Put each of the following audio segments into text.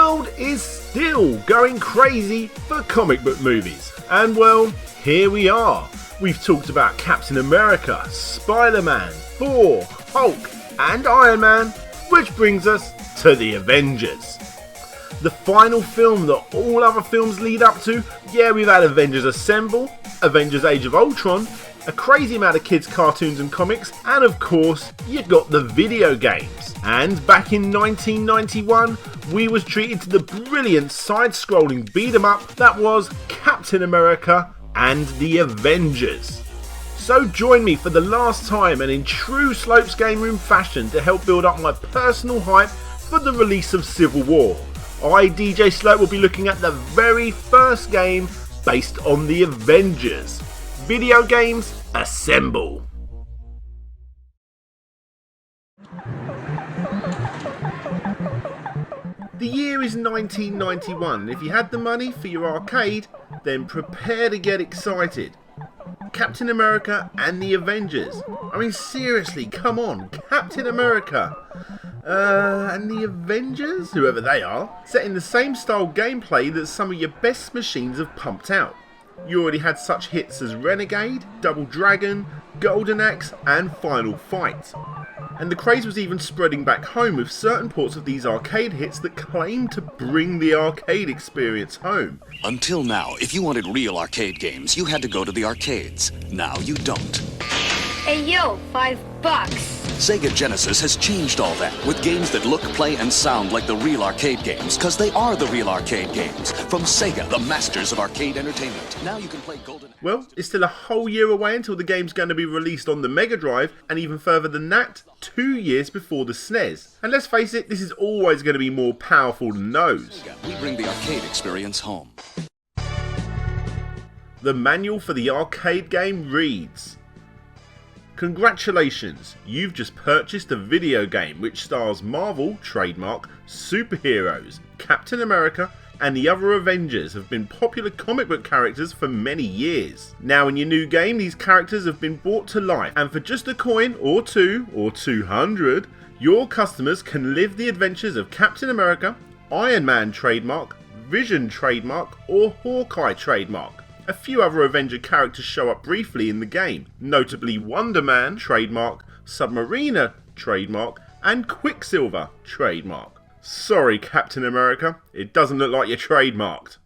world is still going crazy for comic book movies. And well, here we are. We've talked about Captain America, Spider-Man, Thor, Hulk and Iron Man, which brings us to the Avengers. The final film that all other films lead up to. Yeah, we've had Avengers Assemble, Avengers Age of Ultron, a crazy amount of kids' cartoons and comics, and of course, you've got the video games. And back in 1991, we was treated to the brilliant side-scrolling beat-em-up that was Captain America and the Avengers. So join me for the last time and in true Slopes Game Room fashion to help build up my personal hype for the release of Civil War. I, DJ Slope, will be looking at the very first game based on the Avengers. Video games assemble! The year is 1991, and if you had the money for your arcade, then prepare to get excited. Captain America and the Avengers. I mean, seriously, come on, Captain America and the Avengers, whoever they are, set in the same style gameplay that some of your best machines have pumped out. You already had such hits as Renegade, Double Dragon, Golden Axe and Final Fight. And the craze was even spreading back home with certain ports of these arcade hits that claimed to bring the arcade experience home. Until now, if you wanted real arcade games, you had to go to the arcades. Now you don't. Hey yo, $5. Sega Genesis has changed all that with games that look, play, and sound like the real arcade games, because they are the real arcade games. From Sega, the masters of arcade entertainment. Now you can play Golden... Well, it's still a whole year away until the game's going to be released on the Mega Drive, and even further than that, 2 years before the SNES. And let's face it, this is always going to be more powerful than those. We bring the arcade experience home. The manual for the arcade game reads: congratulations, you've just purchased a video game which stars Marvel, trademark, superheroes. Captain America and the other Avengers have been popular comic book characters for many years. Now in your new game, these characters have been brought to life, and for just a coin or two, or 200, your customers can live the adventures of Captain America, Iron Man trademark, Vision trademark, or Hawkeye trademark. A few other Avenger characters show up briefly in the game, notably Wonder Man trademark, Submariner trademark, and Quicksilver trademark. Sorry, Captain America, it doesn't look like you're trademarked.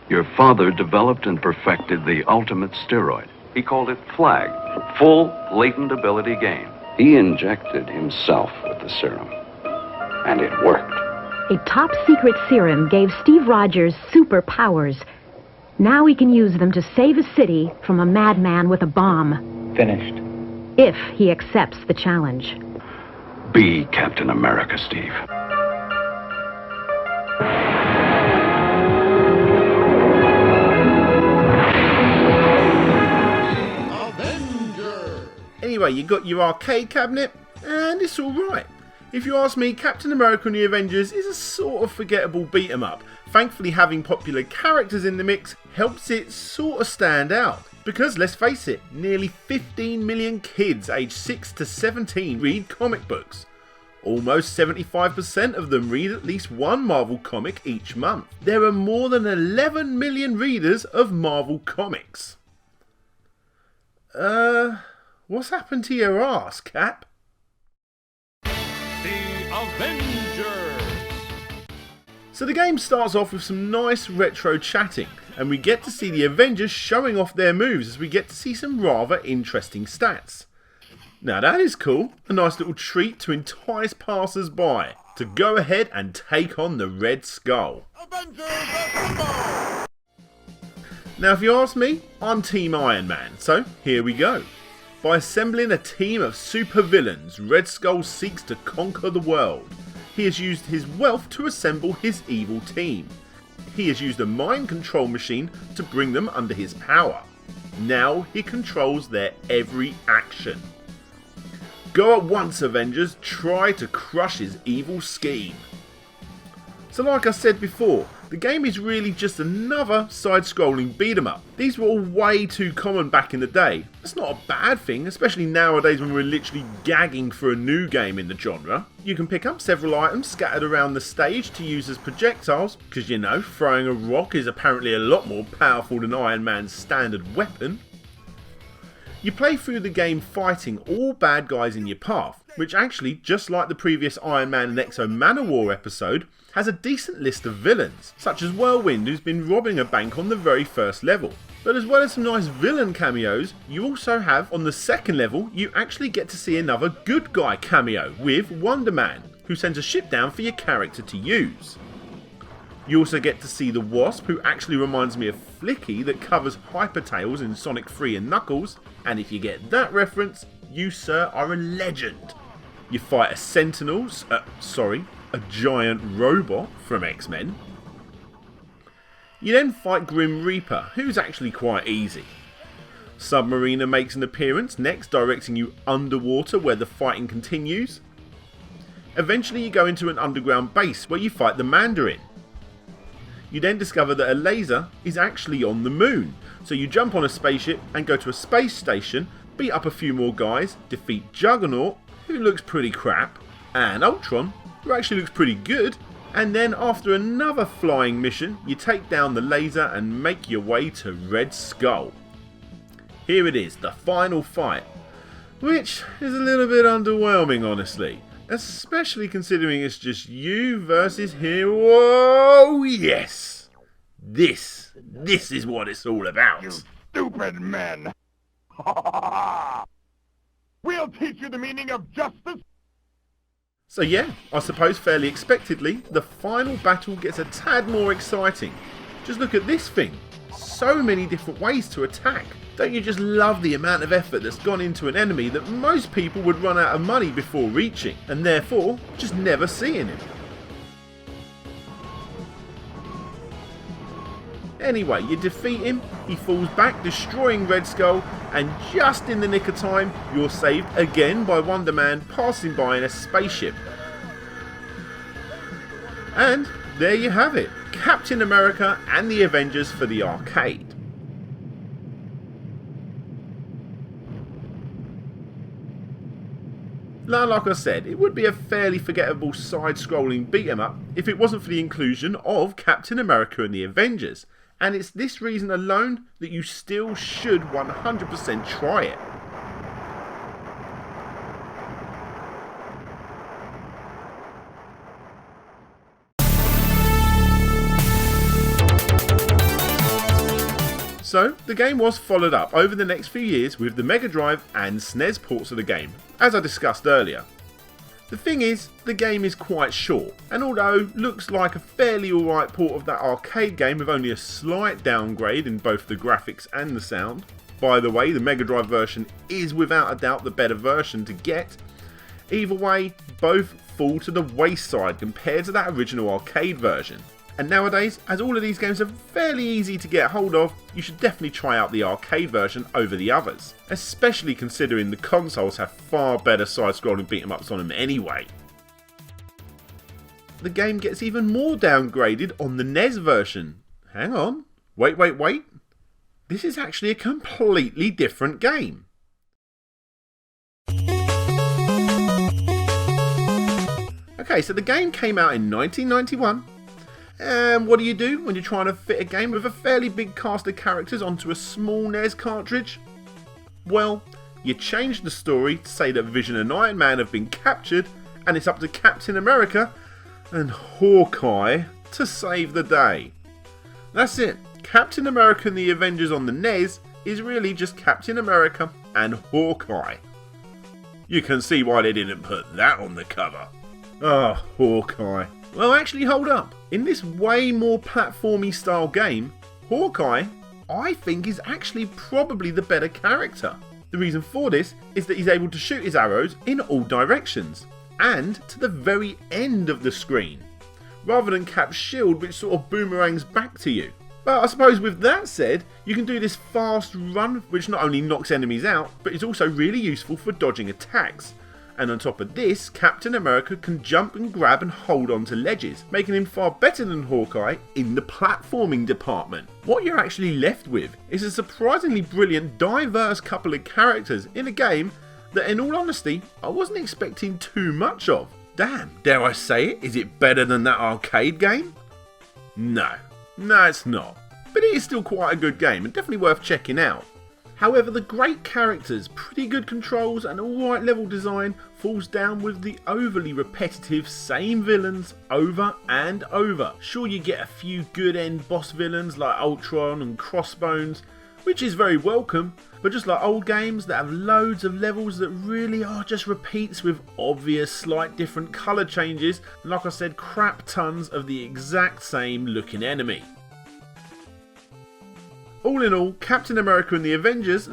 Your father developed and perfected the ultimate steroid. He called it FLAG, Full Latent Ability Gain. He injected himself with the serum, and it worked. A top-secret serum gave Steve Rogers superpowers. Now he can use them to save a city from a madman with a bomb. Finished. If he accepts the challenge. Be Captain America, Steve. Anyway, you got your arcade cabinet, and it's alright. If you ask me, Captain America and the Avengers is a sort of forgettable beat-em-up. Thankfully, having popular characters in the mix helps it sort of stand out. Because, let's face it, nearly 15 million kids aged 6 to 17 read comic books. Almost 75% of them read at least one Marvel comic each month. There are more than 11 million readers of Marvel comics. What's happened to your arse, Cap? The Avengers! So the game starts off with some nice retro chatting, and we get to see the Avengers showing off their moves as we get to see some rather interesting stats. Now that is cool, a nice little treat to entice passers-by to go ahead and take on the Red Skull. Avengers Assemble! Now if you ask me, I'm Team Iron Man, so here we go. By assembling a team of supervillains, Red Skull seeks to conquer the world. He has used his wealth to assemble his evil team. He has used a mind control machine to bring them under his power. Now he controls their every action. Go at once, Avengers, try to crush his evil scheme. So like I said before, the game is really just another side-scrolling beat-em-up. These were all way too common back in the day. It's not a bad thing, especially nowadays when we're literally gagging for a new game in the genre. You can pick up several items scattered around the stage to use as projectiles, because you know, throwing a rock is apparently a lot more powerful than Iron Man's standard weapon. You play through the game fighting all bad guys in your path, which actually, just like the previous Iron Man and Exo Manowar episode, has a decent list of villains, such as Whirlwind, who's been robbing a bank on the very first level. But as well as some nice villain cameos, you also have, on the second level, you actually get to see another good guy cameo with Wonder Man, who sends a ship down for your character to use. You also get to see the Wasp, who actually reminds me of Flicky that covers Hypertails in Sonic 3 and Knuckles, and if you get that reference, you sir are a legend. You fight a a giant robot from X-Men. You then fight Grim Reaper, who's actually quite easy. Submariner makes an appearance next, directing you underwater where the fighting continues. Eventually you go into an underground base where you fight the Mandarin. You then discover that a laser is actually on the moon, so you jump on a spaceship and go to a space station, beat up a few more guys, defeat Juggernaut, who looks pretty crap, and Ultron, who actually looks pretty good, and then after another flying mission, you take down the laser and make your way to Red Skull. Here it is, the final fight, which is a little bit underwhelming honestly. Especially considering it's just you versus him. Whoa, yes! This is what it's all about. You stupid men! We'll teach you the meaning of justice! So yeah, I suppose fairly expectedly, the final battle gets a tad more exciting. Just look at this thing. So many different ways to attack. Don't you just love the amount of effort that's gone into an enemy that most people would run out of money before reaching, and therefore just never seeing him? Anyway, you defeat him, he falls back, destroying Red Skull, and just in the nick of time, you're saved again by Wonder Man passing by in a spaceship. And there you have it, Captain America and the Avengers for the arcade. Now, like I said, it would be a fairly forgettable side-scrolling beat-em-up if it wasn't for the inclusion of Captain America and the Avengers, and it's this reason alone that you still should 100% try it. So, the game was followed up over the next few years with the Mega Drive and SNES ports of the game, as I discussed earlier. The thing is, the game is quite short, and although looks like a fairly alright port of that arcade game with only a slight downgrade in both the graphics and the sound, by the way the Mega Drive version is without a doubt the better version to get, either way, both fall to the wayside compared to that original arcade version. And nowadays, as all of these games are fairly easy to get hold of, you should definitely try out the arcade version over the others, especially considering the consoles have far better side-scrolling beat-em-ups on them anyway. The game gets even more downgraded on the NES version. Hang on, wait. This is actually a completely different game. Okay, so the game came out in 1991. And what do you do when you're trying to fit a game with a fairly big cast of characters onto a small NES cartridge? Well, you change the story to say that Vision and Iron Man have been captured, and it's up to Captain America and Hawkeye to save the day. That's it. Captain America and the Avengers on the NES is really just Captain America and Hawkeye. You can see why they didn't put that on the cover. Ah, Hawkeye. Well, actually, hold up. In this way more platformy style game, Hawkeye, I think, is actually probably the better character. The reason for this is that he's able to shoot his arrows in all directions, and to the very end of the screen, rather than Cap's shield which sort of boomerangs back to you. But I suppose with that said, you can do this fast run which not only knocks enemies out, but is also really useful for dodging attacks. And on top of this, Captain America can jump and grab and hold onto ledges, making him far better than Hawkeye in the platforming department. What you're actually left with is a surprisingly brilliant, diverse couple of characters in a game that, in all honesty, I wasn't expecting too much of. Damn, dare I say it, is it better than that arcade game? No, it's not. But it is still quite a good game and definitely worth checking out. However, the great characters, pretty good controls and alright level design falls down with the overly repetitive same villains over and over. Sure, you get a few good end boss villains like Ultron and Crossbones, which is very welcome, but just like old games that have loads of levels that really are just repeats with obvious slight different colour changes, and like I said, crap tons of the exact same looking enemy. All in all, Captain America and the Avengers,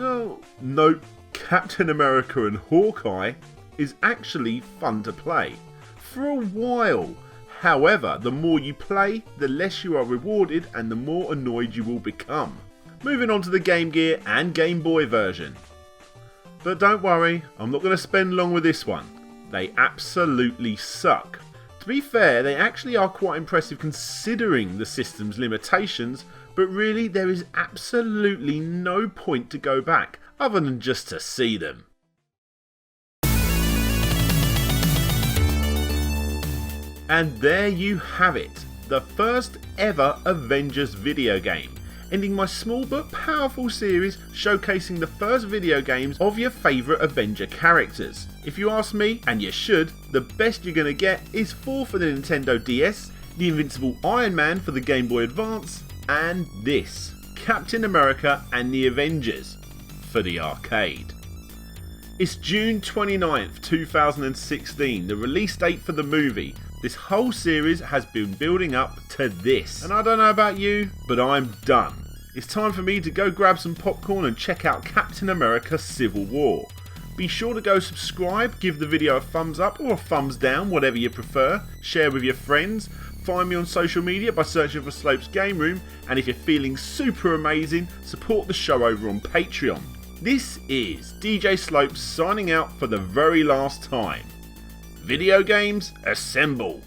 Captain America and Hawkeye is actually fun to play. For a while. However, the more you play, the less you are rewarded and the more annoyed you will become. Moving on to the Game Gear and Game Boy version. But don't worry, I'm not going to spend long with this one. They absolutely suck. To be fair, they actually are quite impressive considering the system's limitations, but really there is absolutely no point to go back other than just to see them. And there you have it, the first ever Avengers video game, ending my small but powerful series showcasing the first video games of your favourite Avenger characters. If you ask me, and you should, the best you're going to get is 4 for the Nintendo DS, the Invincible Iron Man for the Game Boy Advance, and this, Captain America and the Avengers for the arcade. It's June 29th, 2016, the release date for the movie. This whole series has been building up to this, and I don't know about you, but I'm done. It's time for me to go grab some popcorn and check out Captain America Civil War. Be sure to go subscribe, give the video a thumbs up or a thumbs down, whatever you prefer, share with your friends, find me on social media by searching for Slope's Game Room, and if you're feeling super amazing, support the show over on Patreon. This is DJ Slope signing out for the very last time. Video games, assemble!